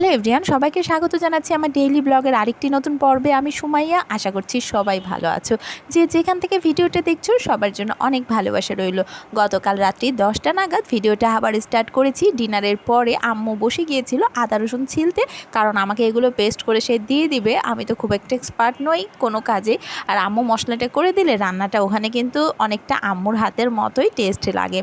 Hello everyone, সবাইকে স্বাগত জানাচ্ছি আমার ডেইলি ব্লগের আরেকটি নতুন পর্বে। আমি সুমাইয়া, আশা করছি সবাই ভালো আছো। যে যেখান থেকে ভিডিওটা দেখছো সবার জন্য অনেক ভালোবাসা রইল। গতকাল রাত্রি 10টা নাগাদ ভিডিওটা আবার স্টার্ট করেছি। ডিনারের পরে আম্মু বসে গিয়েছিল আদা রসুন ছিলতে, কারণ আমাকে এগুলো পেস্ট করে সে দিয়ে দিবে। আমি তো খুব একটা এক্সপার্ট নই কোনো কাজে, আর আম্মু মশলাটা করে দিলে রান্নাটা ওখানে কিন্তু অনেকটা আম্মুর হাতের মতোই টেস্ট লাগে।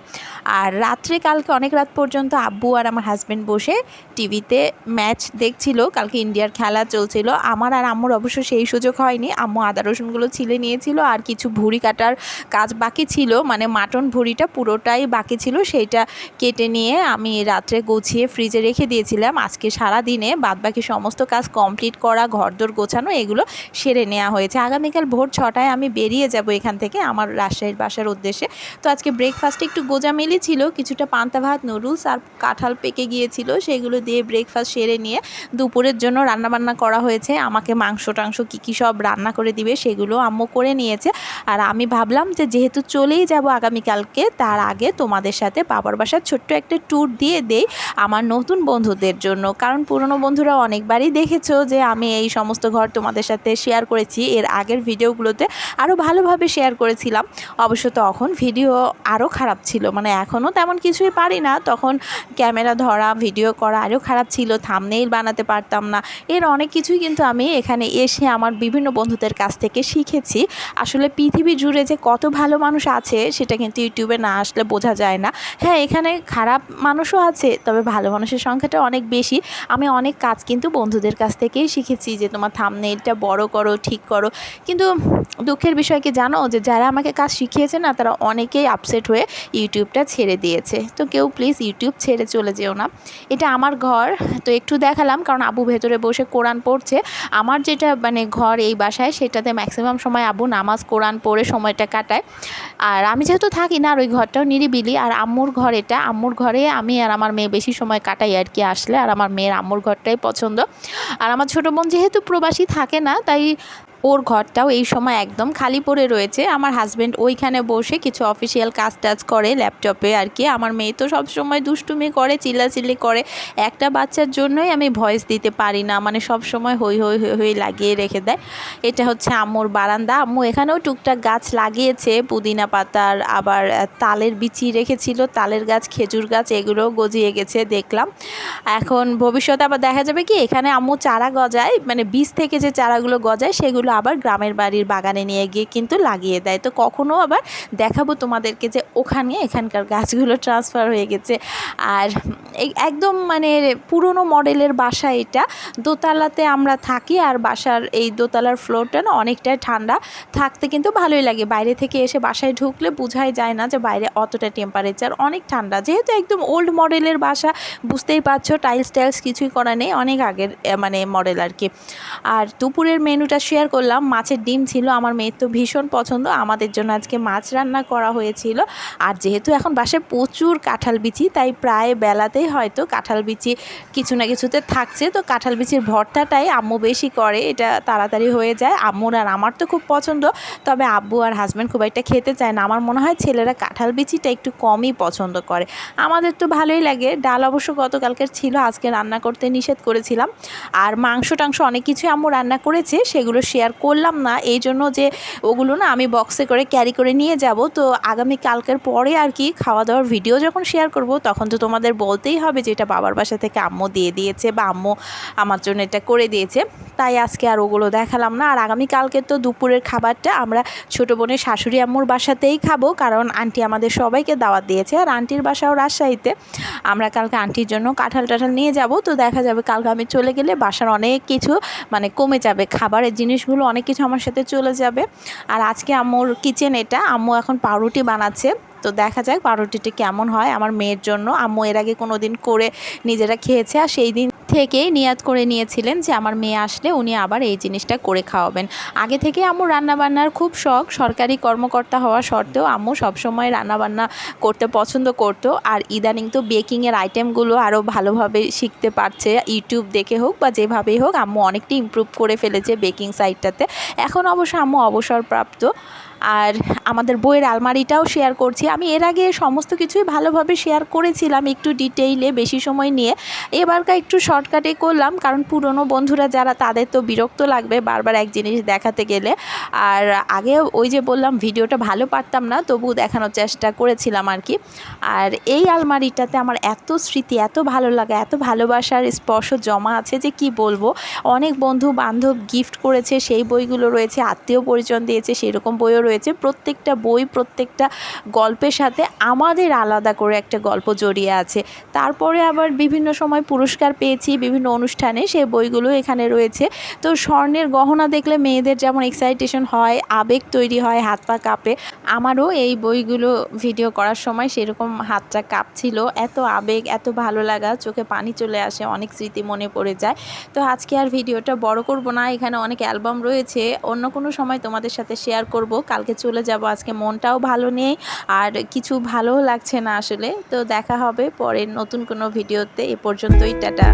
আর রাত্রে কালকে অনেক রাত পর্যন্ত আব্বু আর আমার হাজব্যান্ড বসে টিভিতে ম্যাচ দেখছিল। কালকে ইন্ডিয়ার খেলা চলছিল। আমার আর আম্মুর অবশ্য সেই সুযোগ হয়নি। আম্মু আদা রসুনগুলো ছিলে নিয়েছিল, আর কিছু ভুঁড়ি কাটার কাজ বাকি ছিল, মানে মাটন ভুঁড়িটা পুরোটাই বাকি ছিল, সেইটা কেটে নিয়ে আমি রাত্রে গুছিয়ে ফ্রিজে রেখে দিয়েছিলাম। আজকে সারা দিনে বাদবাকি সমস্ত কাজ কমপ্লিট করা, ঘরদোর গোছানো, এগুলো সেরে নেওয়া হয়েছে। আগামীকাল ভোর 6টায় আমি বেরিয়ে যাব এখান থেকে আমার রাজশাহীর বাসার উদ্দেশ্যে। তো আজকে ব্রেকফাস্টে একটু গোজামিলি ছিল, কিছুটা পান্তা ভাত, নুডলস আর কাঁঠাল পেকে গিয়েছিল, সেগুলো দিয়ে ব্রেকফাস্ট সেরে নিয়ে দুপুরের জন্য রান্নাবান্না করা হয়েছে। আমাকে মাংস টাংস কী সব রান্না করে দিবে সেগুলো আম্মু করে নিয়েছে। আর আমি ভাবলাম যে যেহেতু চলেই যাব আগামীকালকে, তার আগে তোমাদের সাথে বাবার বাসার ছোট্ট একটা ট্যুর দিয়ে দেই আমার নতুন বন্ধুদের জন্য। কারণ পুরনো বন্ধুরা অনেকবারই দেখেছো যে আমি এই সমস্ত ঘর তোমাদের সাথে শেয়ার করেছি, এর আগের ভিডিওগুলোতে আরও ভালোভাবে শেয়ার করেছিলাম। অবশ্য তখন ভিডিও আরও খারাপ ছিল, মানে এখনও তেমন কিছুই পারি না, তখন ক্যামেরা ধরা ভিডিও করা আরও খারাপ ছিল, থাম্বনেইল বানাতে পারতাম না, এর অনেক কিছুই কিন্তু আমি এখানে এসে আমার বিভিন্ন বন্ধুদের কাছ থেকে শিখেছি। আসলে পৃথিবী জুড়ে যে কত ভালো মানুষ আছে সেটা কিন্তু ইউটিউবে না আসলে বোঝা যায় না। হ্যাঁ, এখানে খারাপ মানুষও আছে, তবে ভালো মানুষের সংখ্যাটা অনেক বেশি। আমি অনেক কাজ কিন্তু বন্ধুদের কাছ থেকেই শিখেছি, যে তোমার থাম্বনেইলটা বড় করো, ঠিক করো। কিন্তু দুঃখের বিষয় কি জানো, যে যারা আমাকে কাজ শিখিয়েছে না, তারা অনেকেই আপসেট হয়ে ইউটিউবটা ছেড়ে দিয়েছে। তো কেউ প্লিজ ইউটিউব ছেড়ে চলে যেও না। এটা আমার ঘর, তো একটু দেখালাম, কারণ আবু ভেতরে বসে কোরআন পড়ছে। আমার যেটা মানে ঘর এই বাসায়, সেটাতে ম্যাক্সিমাম সময় আবু নামাজ কোরআন পড়ে সময়টা কাটায়। আর আমি যেহেতু থাকি না, আর ওই ঘরটাও নিরিবিলি। আর আম্মুর ঘর এটা, আম্মুর ঘরে আমি আর আমার মেয়ে বেশি সময় কাটাই আর কি আসলে। আর আমার মেয়ের আম্মুর ঘরটাই পছন্দ। আর আমার ছোটো বোন যেহেতু প্রবাসী থাকে না, তাই ওর ঘরটাও এই সময় একদম খালি পড়ে রয়েছে। আমার হাজব্যান্ড ওইখানে বসে কিছু অফিসিয়াল কাজ টাজ করে ল্যাপটপে আর কি। আমার মেয়ে তো সব সময় দুষ্টুমি করে, চিল্লাচিল্লি করে। একটা বাচ্চার জন্যই আমি ভয়েস দিতে পারি না, মানে সব সময় হই হই হই হই লাগিয়ে রেখে দেয়। এটা হচ্ছে আম্মুর বারান্দা। আম্মু এখানেও টুকটাক গাছ লাগিয়েছে, পুদিনা পাতার, আবার তালের বিচি রেখেছিল, তালের গাছ, খেজুর গাছ, এগুলোও গজিয়ে গেছে দেখলাম। এখন ভবিষ্যতে আবার দেখা যাবে কি, এখানে আম্মু চারা গজায়, মানে বীজ থেকে যে চারাগুলো গজায় সেগুলো আবার গ্রামের বাড়ির বাগানে নিয়ে গিয়ে কিন্তু লাগিয়ে দেয়। তো কখনো আবার দেখাবো তোমাদেরকে যে ওখানে এখানকার গাছগুলো ট্রান্সফার হয়ে গেছে। আর একদম মানে পুরনো মডেলের বাসা এটা। দোতলাতে আমরা থাকি, আর বাসার এই দোতলার ফ্লোরটা না অনেকটাই ঠান্ডা, থাকতে কিন্তু ভালোই লাগে। বাইরে থেকে এসে বাসায় ঢুকলে বোঝাই যায় না যে বাইরে অতটা টেম্পারেচার, অনেক ঠান্ডা। যেহেতু একদম ওল্ড মডেলের বাসা, বুঝতেই পারছো, টাইলস কিছুই করা নেই, অনেক আগের মানে মডেল আর কি। আর দুপুরের মেনুটা শেয়ার করলাম, মাছের ডিম ছিল, আমার মেয়ের তো ভীষণ পছন্দ। আমাদের জন্য আজকে মাছ রান্না করা হয়েছিল। আর যেহেতু এখন বাসায় প্রচুর কাঁঠাল বিচি, তাই প্রায় বেলাতেই হয়তো কাঁঠাল বিচি কিছু না কিছুতে থাকছে। তো কাঁঠাল বিচির ভর্তাটাই আম্মু বেশি করে, এটা তাড়াতাড়ি হয়ে যায়। আম্মুর আর আমার তো খুব পছন্দ, তবে আব্বু আর হাজব্যান্ড খুব একটা খেতে চায় না। আমার মনে হয় ছেলেরা কাঁঠাল বিচিটা একটু কমই পছন্দ করে। আমাদের তো ভালোই লাগে। ডাল অবশ্য গতকালকের ছিল, আজকে রান্না করতে নিষেধ করেছিলাম। আর মাংস টাংস অনেক কিছু আম্মু রান্না করেছে, সেগুলো শেয়ার করলাম না, এই জন্য যে ওগুলো না আমি বক্সে করে ক্যারি করে নিয়ে যাব। তো আগামী কালকের পরে আর কি খাওয়া দাওয়ার ভিডিও যখন শেয়ার করব, তখন তো তোমাদের বলতেই হবে যে এটা বাবার বাসা থেকে আম্মু দিয়ে দিয়েছে, বা আম্মু আমার জন্য এটা করে দিয়েছে। তাই আজকে আর ওগুলো দেখালাম না। আর আগামী কালকে তো দুপুরের খাবারটা আমরা ছোটো বোনের শাশুড়ি আম্মুর বাসাতেই খাবো, কারণ আন্টি আমাদের সবাইকে দাওয়াত দিয়েছে। আর আন্টির বাসাও রাজশাহীতে। আমরা কালকে আন্টির জন্য কাঁঠাল টাঠাল নিয়ে যাব। তো দেখা যাবে কালকে আমি চলে গেলে বাসার অনেক কিছু মানে কমে যাবে, খাবারের জিনিসগুলো অনেক কিছু আমার সাথে চলে যাবে। আর আজকে আম্মুর কিচেন এটা, আম্মু এখন পাউরুটি বানাচ্ছে। তো দেখা যাক পাউরুটিটা কেমন হয় আমার মেয়ের জন্য। আম্মু এর আগে কোনো দিন করে নিজেরা খেয়েছে, আর সেই দিন থেকেই নিয়াত করে নিয়েছিলেন যে আমার মেয়ে আসলে উনি আবার এই জিনিসটা করে খাওয়াবেন। আগে থেকে আম্মু রান্নাবান্নার খুব শখ, সরকারি কর্মকর্তা হওয়া সত্ত্বেও আম্মু সবসময় রান্নাবান্না করতে পছন্দ করতো। আর ইদানিং তো বেকিংয়ের আইটেমগুলো আরও ভালোভাবে শিখতে পারছে, ইউটিউব দেখে হোক বা যেভাবেই হোক। আম্মু অনেকটা ইমপ্রুভ করে ফেলেছে বেকিং সাইডটাতে। এখন অবশ্য আম্মু অবসরপ্রাপ্ত। আর আমাদের বইয়ের আলমারিটাও শেয়ার করছি। আমি এর আগে সমস্ত কিছুই ভালোভাবে শেয়ার করেছিলাম একটু ডিটেইলে বেশি সময় নিয়ে, এবারকার একটু শর্টকাটে করলাম, কারণ পুরনো বন্ধুরা যারা তাদের তো বিরক্ত লাগবে বারবার এক জিনিস দেখাতে গেলে। আর আগে ওই যে বললাম ভিডিওটা ভালো পারতাম না, তবু দেখানোর চেষ্টা করেছিলাম আর কি। আর এই আলমারিটাতে আমার এত স্মৃতি, এত ভালো লাগা, এত ভালোবাসার স্পর্শ জমা আছে যে কি বলবো। অনেক বন্ধু বান্ধব গিফট করেছে, সেই বইগুলো রয়েছে, আত্মীয় পরিজন দিয়েছে, সেরকম বইও রয়েছে। প্রত্যেকটা বই, প্রত্যেকটা গল্পের সাথে আমাদের আলাদা করে একটা গল্প জড়িয়ে আছে। তারপরে আবার বিভিন্ন সময় পুরস্কার পেয়েছি বিভিন্ন অনুষ্ঠানে, সেই বইগুলো এখানে রয়েছে। তো স্বর্ণের গহনা দেখলে মেয়েদের যেমন এক্সাইটেশন হয়, আবেগ তৈরি হয়, হাত পা কাঁপে, আমারও এই বইগুলো ভিডিও করার সময় সেরকম হাতটা কাঁপছিল। এত আবেগ, এত ভালো লাগা, চোখে পানি চলে আসে, অনেক স্মৃতি মনে পড়ে যায়। তো আজকে আর ভিডিওটা বড় করব না, এখানে অনেক অ্যালবাম রয়েছে, অন্য কোনো সময় তোমাদের সাথে শেয়ার করব। কালকে চলে যাব, আজকে মনটাও ভালো নেই আর কিছু ভালোও লাগছে না আসলে। তো দেখা হবে পরের নতুন কোনো ভিডিওতে, এ পর্যন্তই, টাটা।